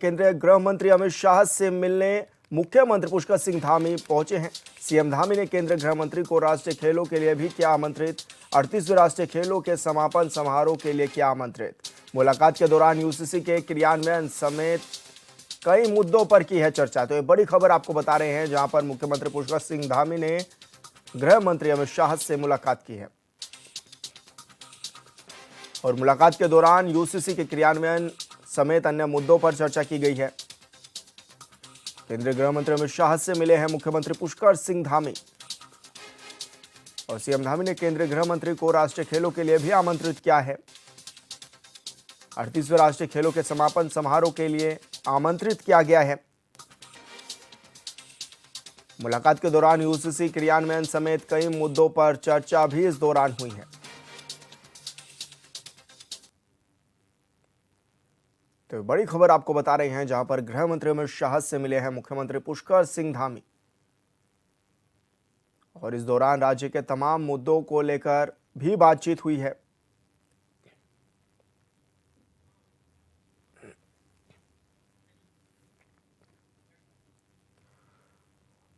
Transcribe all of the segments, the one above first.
केंद्रीय गृह मंत्री अमित शाह से मिलने मुख्यमंत्री पुष्कर सिंह धामी पहुंचे हैं। सीएम धामी ने केंद्रीय गृह मंत्री को राष्ट्रीय खेलों के लिए भी किया आमंत्रित। 38वें राष्ट्रीय खेलों के समापन समारोह के लिए किया आमंत्रित। मुलाकात के दौरान यूसीसी के क्रियान्वयन समेत कई मुद्दों पर की है चर्चा। तो ये बड़ी खबर आपको बता रहे हैं, जहां पर मुख्यमंत्री पुष्कर सिंह धामी ने गृह मंत्री अमित शाह से मुलाकात की है और मुलाकात के दौरान यूसीसी के क्रियान्वयन समेत अन्य मुद्दों पर चर्चा की गई है। केंद्रीय गृह मंत्री अमित शाह से मिले हैं मुख्यमंत्री पुष्कर सिंह धामी और सीएम धामी ने केंद्रीय गृह मंत्री को राष्ट्रीय खेलों के लिए भी आमंत्रित किया है। 38वें राष्ट्रीय खेलों के समापन समारोह के लिए आमंत्रित किया गया है। मुलाकात के दौरान यूसीसी क्रियान्वयन समेत कई मुद्दों पर चर्चा भी इस दौरान हुई है। तो बड़ी खबर आपको बता रहे हैं, जहां पर गृह मंत्री अमित शाह से मिले हैं मुख्यमंत्री पुष्कर सिंह धामी और इस दौरान राज्य के तमाम मुद्दों को लेकर भी बातचीत हुई है।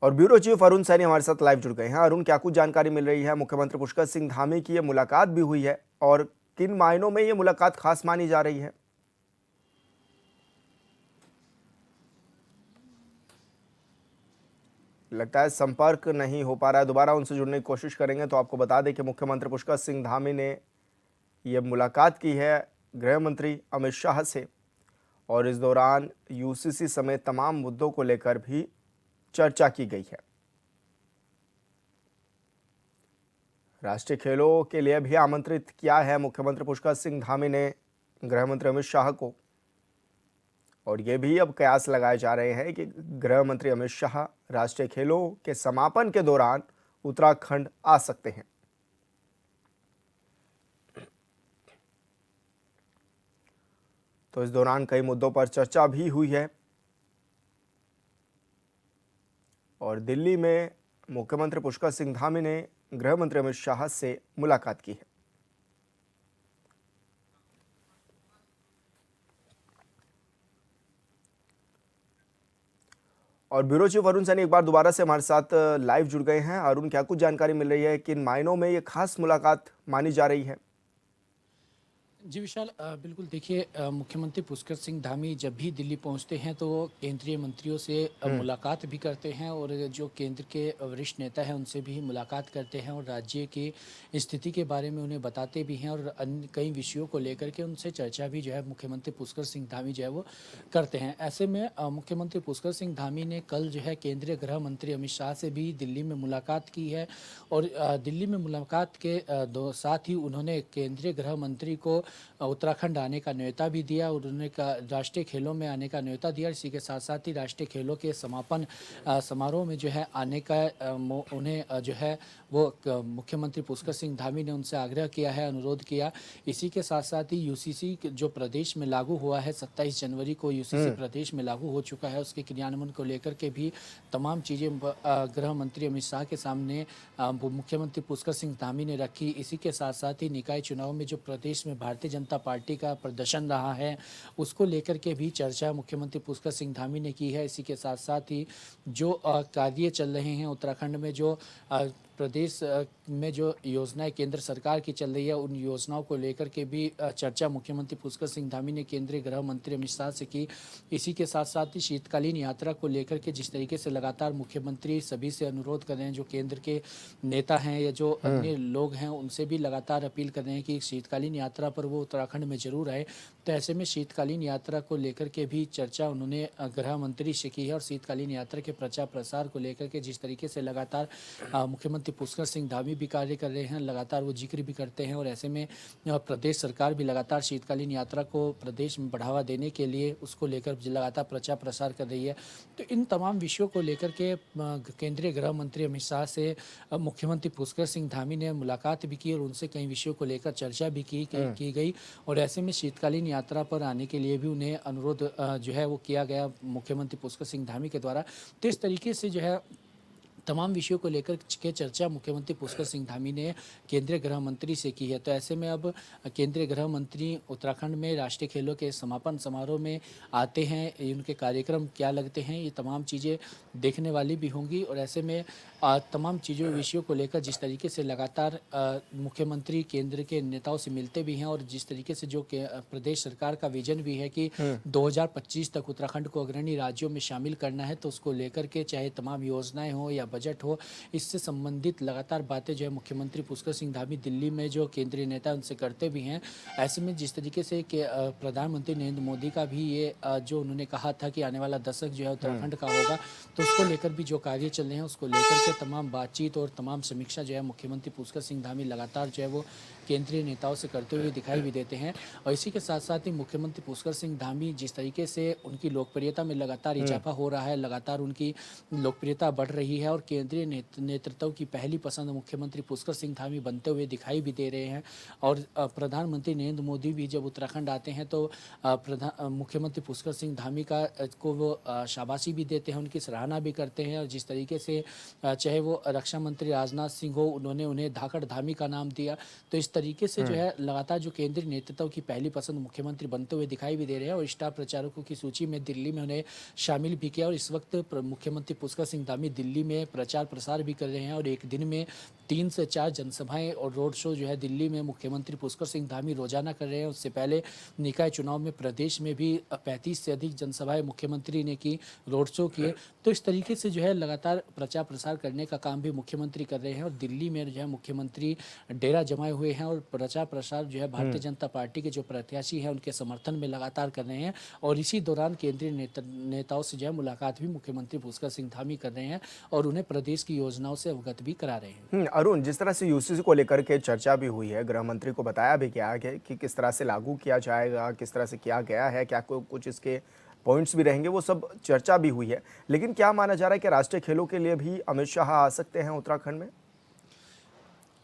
और ब्यूरो चीफ अरुण सैनी हमारे साथ लाइव जुड़ गए हैं। अरुण, क्या कुछ जानकारी मिल रही है? मुख्यमंत्री पुष्कर सिंह धामी की ये मुलाकात भी हुई है और किन मायनों में ये मुलाकात खास मानी जा रही है? लगता है संपर्क नहीं हो पा रहा है, दोबारा उनसे जुड़ने की कोशिश करेंगे। तो आपको बता दें कि मुख्यमंत्री पुष्कर सिंह धामी ने ये मुलाकात की है गृह मंत्री अमित शाह से और इस दौरान यूसीसी समेत तमाम मुद्दों को लेकर भी चर्चा की गई है। राष्ट्रीय खेलों के लिए भी आमंत्रित किया है मुख्यमंत्री पुष्कर सिंह धामी ने गृह मंत्री अमित शाह को और ये भी अब कयास लगाए जा रहे हैं कि गृह मंत्री अमित शाह राष्ट्रीय खेलों के समापन के दौरान उत्तराखंड आ सकते हैं। तो इस दौरान कई मुद्दों पर चर्चा भी हुई है और दिल्ली में मुख्यमंत्री पुष्कर सिंह धामी ने गृह मंत्री अमित शाह से मुलाकात की है। और ब्यूरो चीफ अरुण सैनी एक बार दोबारा से हमारे साथ लाइव जुड़ गए हैं। अरुण, क्या कुछ जानकारी मिल रही है? किन मायनों में ये खास मुलाकात मानी जा रही है? जी विशाल, बिल्कुल देखिए, मुख्यमंत्री पुष्कर सिंह धामी जब भी दिल्ली पहुंचते हैं तो वो केंद्रीय मंत्रियों से मुलाकात भी करते हैं और जो केंद्र के वरिष्ठ नेता हैं उनसे भी मुलाकात करते हैं और राज्य की स्थिति के बारे में उन्हें बताते भी हैं और अन्य कई विषयों को लेकर के उनसे चर्चा भी जो है मुख्यमंत्री पुष्कर सिंह धामी जो है वो करते हैं। ऐसे में मुख्यमंत्री पुष्कर सिंह धामी ने कल जो है केंद्रीय गृह मंत्री अमित शाह से भी दिल्ली में मुलाकात की है और दिल्ली में मुलाकात के साथ ही उन्होंने केंद्रीय गृह मंत्री को उत्तराखंड आने का न्योता भी दिया और उन्होंने राष्ट्रीय खेलों में आने का न्योता दिया। इसी के साथ साथ ही राष्ट्रीय खेलों के समापन समारोह में जो है आने का उन्हें जो है वो मुख्यमंत्री पुष्कर सिंह धामी ने उनसे आग्रह किया है, अनुरोध किया। इसी के साथ साथ ही यूसीसी जो प्रदेश में लागू हुआ है, 27 जनवरी को यूसीसी प्रदेश में लागू हो चुका है, उसके क्रियान्वयन को लेकर के भी तमाम चीज़ें गृह मंत्री अमित शाह के सामने मुख्यमंत्री पुष्कर सिंह धामी ने रखी। इसी के साथ साथ ही निकाय चुनाव में जो प्रदेश में भारतीय जनता पार्टी का प्रदर्शन रहा है उसको लेकर के भी चर्चा मुख्यमंत्री पुष्कर सिंह धामी ने की है। इसी के साथ साथ ही जो कार्य चल रहे हैं उत्तराखंड में, जो प्रदेश में जो योजनाएं केंद्र सरकार की चल रही है, उन योजनाओं को लेकर के भी चर्चा मुख्यमंत्री पुष्कर सिंह धामी ने केंद्रीय गृह मंत्री अमित शाह से की। इसी के साथ साथ ही शीतकालीन यात्रा को लेकर के जिस तरीके से लगातार मुख्यमंत्री सभी से अनुरोध कर रहे हैं, जो केंद्र के नेता हैं या जो अन्य लोग हैं उनसे भी लगातार अपील कर रहे हैं कि शीतकालीन यात्रा पर वो उत्तराखंड में जरूर आए। तो ऐसे में शीतकालीन यात्रा को लेकर के भी चर्चा उन्होंने गृह मंत्री से की है और शीतकालीन यात्रा के प्रचार प्रसार को लेकर के जिस तरीके से लगातार मुख्यमंत्री पुष्कर सिंह धामी भी कार्य कर रहे हैं, लगातार वो जिक्र भी करते हैं और ऐसे में प्रदेश सरकार भी लगातार शीतकालीन यात्रा को प्रदेश में बढ़ावा देने के लिए उसको लेकर लगातार प्रचार प्रसार कर रही है। तो इन तमाम विषयों को लेकर के केंद्रीय गृह मंत्री अमित शाह से मुख्यमंत्री पुष्कर सिंह धामी ने मुलाकात भी की और उनसे कई विषयों को लेकर चर्चा भी की गई और ऐसे में शीतकालीन यात्रा पर आने के लिए भी उन्हें अनुरोध जो है वो किया गया मुख्यमंत्री पुष्कर सिंह धामी के द्वारा। तो इस तरीके से जो है तमाम विषयों को लेकर के चर्चा मुख्यमंत्री पुष्कर सिंह धामी ने केंद्रीय गृह मंत्री से की है। तो ऐसे में अब केंद्रीय गृह मंत्री उत्तराखंड में राष्ट्रीय खेलों के समापन समारोह में आते हैं, उनके कार्यक्रम क्या लगते हैं, ये तमाम चीज़ें देखने वाली भी होंगी। और ऐसे में तमाम चीज़ों विषयों को लेकर जिस तरीके से लगातार मुख्यमंत्री केंद्र के नेताओं से मिलते भी हैं और जिस तरीके से जो प्रदेश सरकार का विजन भी है कि 2025 तक उत्तराखंड को अग्रणी राज्यों में शामिल करना है, तो उसको लेकर के चाहे तमाम योजनाएं हो या बजट हो, इससे संबंधित लगातार बातें जो है मुख्यमंत्री पुष्कर सिंह धामी दिल्ली में जो केंद्रीय नेता है उनसे करते भी हैं। ऐसे में जिस तरीके से कि प्रधानमंत्री नरेंद्र मोदी का भी ये जो उन्होंने कहा था कि आने वाला दशक जो है उत्तराखंड का होगा, तो उसको लेकर भी जो कार्य चल रहे हैं उसको लेकर के तमाम बातचीत और तमाम समीक्षा जो है मुख्यमंत्री पुष्कर सिंह धामी लगातार जो है वो केंद्रीय नेताओं से करते हुए दिखाई भी देते हैं। और इसी के साथ साथ ही मुख्यमंत्री पुष्कर सिंह धामी जिस तरीके से उनकी लोकप्रियता में लगातार इजाफा हो रहा है, लगातार उनकी लोकप्रियता बढ़ रही है और केंद्रीय नेतृत्व की पहली पसंद मुख्यमंत्री पुष्कर सिंह धामी बनते हुए दिखाई भी दे रहे हैं। और प्रधानमंत्री नरेंद्र मोदी भी जब उत्तराखंड आते हैं तो मुख्यमंत्री पुष्कर सिंह धामी को वो शाबाशी भी देते हैं, उनकी सराहना भी करते हैं। और जिस तरीके से चाहे वो रक्षा मंत्री राजनाथ सिंह हो, उन्होंने उन्हें धाकड़ धामी का नाम दिया। तो इस तरीके से जो है लगातार जो केंद्रीय नेतृत्व की पहली पसंद मुख्यमंत्री बनते हुए दिखाई भी दे रहे हैं और स्टार प्रचारकों की सूची में दिल्ली में उन्हें शामिल भी किया। और इस वक्त मुख्यमंत्री पुष्कर सिंह धामी दिल्ली में प्रचार प्रसार भी कर रहे हैं और एक दिन में 3 से 4 जनसभाएं और रोड शो जो है दिल्ली में मुख्यमंत्री पुष्कर सिंह धामी रोजाना कर रहे हैं। उससे पहले निकाय चुनाव में प्रदेश में भी 35 से अधिक जनसभाएं मुख्यमंत्री ने की, रोड शो किए। तो इस तरीके से जो है लगातार प्रचार प्रसार करने का काम भी मुख्यमंत्री कर रहे हैं और दिल्ली में जो है मुख्यमंत्री डेरा जमाए हुए हैं और प्रचार प्रसार जो है भारतीय जनता पार्टी के जो प्रत्याशी हैं उनके समर्थन में लगातार कर रहे हैं। और इसी दौरान केंद्रीय नेताओं से जो है मुलाकात भी मुख्यमंत्री पुष्कर सिंह धामी कर रहे हैं और उन्हें प्रदेश की योजनाओं से अवगत भी करा रहे हैं। अरुण, जिस तरह से यूसीसी को लेकर के चर्चा भी हुई है, गृह मंत्री को बताया भी गया है कि किस तरह से लागू किया जाएगा, किस तरह से किया गया है, क्या कुछ इसके पॉइंट्स भी रहेंगे, वो सब चर्चा भी हुई है। लेकिन क्या माना जा रहा है कि राष्ट्रीय खेलों के लिए भी अमित शाह आ सकते हैं उत्तराखंड में?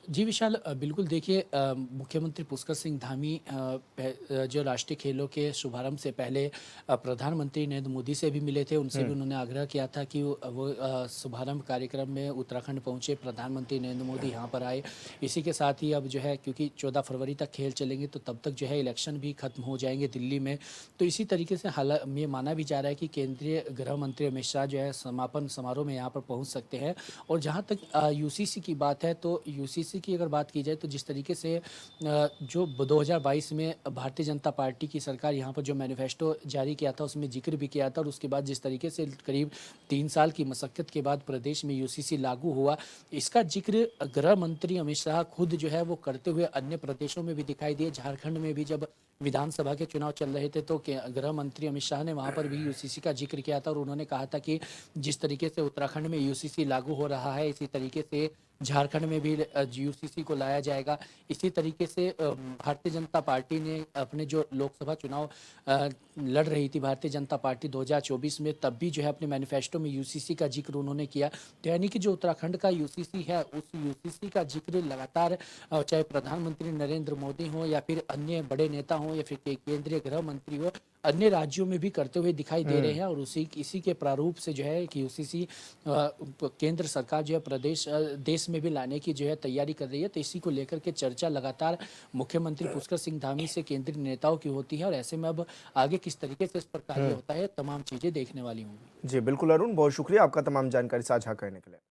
जी विशाल, बिल्कुल देखिए, मुख्यमंत्री पुष्कर सिंह धामी जो राष्ट्रीय खेलों के शुभारंभ से पहले प्रधानमंत्री नरेंद्र मोदी से भी मिले थे। उनसे भी उन्होंने आग्रह किया था कि वो शुभारंभ कार्यक्रम में उत्तराखंड पहुंचे, प्रधानमंत्री नरेंद्र मोदी यहाँ पर आए। इसी के साथ ही अब जो है क्योंकि 14 फरवरी तक खेल चलेंगे तो तब तक जो है इलेक्शन भी खत्म हो जाएंगे दिल्ली में। तो इसी तरीके से ये माना भी जा रहा है कि केंद्रीय गृह मंत्री अमित शाह जो है समापन समारोह में यहाँ पर पहुँच सकते हैं। और जहाँ तक यूसीसी की बात है तो यूसीसी की अगर बात की जाए तो जिस तरीके से जो 2022 में भारतीय जनता पार्टी की सरकार यहाँ पर जो मैनिफेस्टो जारी किया था उसमें जिक्र भी किया था और उसके बाद जिस तरीके से करीब 3 साल की मशक्कत के बाद प्रदेश में यूसीसी लागू हुआ, इसका जिक्र गृह मंत्री अमित शाह खुद जो है वो करते हुए अन्य प्रदेशों में भी दिखाई दिए। झारखंड में भी जब विधानसभा के चुनाव चल रहे थे तो गृह मंत्री अमित शाह ने वहां पर भी यूसीसी का जिक्र किया था और उन्होंने कहा था कि जिस तरीके से उत्तराखंड में यूसीसी लागू हो रहा है इसी तरीके से झारखंड में भी यूसीसी को लाया जाएगा। इसी तरीके से भारतीय जनता पार्टी ने अपने जो लोकसभा चुनाव लड़ रही थी भारतीय जनता पार्टी 2024 में, तब भी जो है अपने मैनिफेस्टो में यूसीसी का जिक्र उन्होंने किया। तो यानी कि जो उत्तराखंड का यूसीसी है उस यूसीसी का जिक्र लगातार चाहे प्रधानमंत्री नरेंद्र मोदी हो या फिर अन्य बड़े नेता हो या फिर केंद्रीय गृह मंत्री हो, अन्य राज्यों में भी करते हुए दिखाई दे रहे हैं। और इसी के प्रारूप से जो है कि यूसीसी केंद्र सरकार जो है देश में भी लाने की जो है तैयारी कर रही है। तो इसी को लेकर के चर्चा लगातार मुख्यमंत्री पुष्कर सिंह धामी से केंद्रीय नेताओं की होती है और ऐसे में अब आगे किस तरीके से इस पर कार्य होता है तमाम चीजें देखने वाली होंगी। जी बिल्कुल अरुण, बहुत शुक्रिया आपका तमाम जानकारी साझा करने के लिए।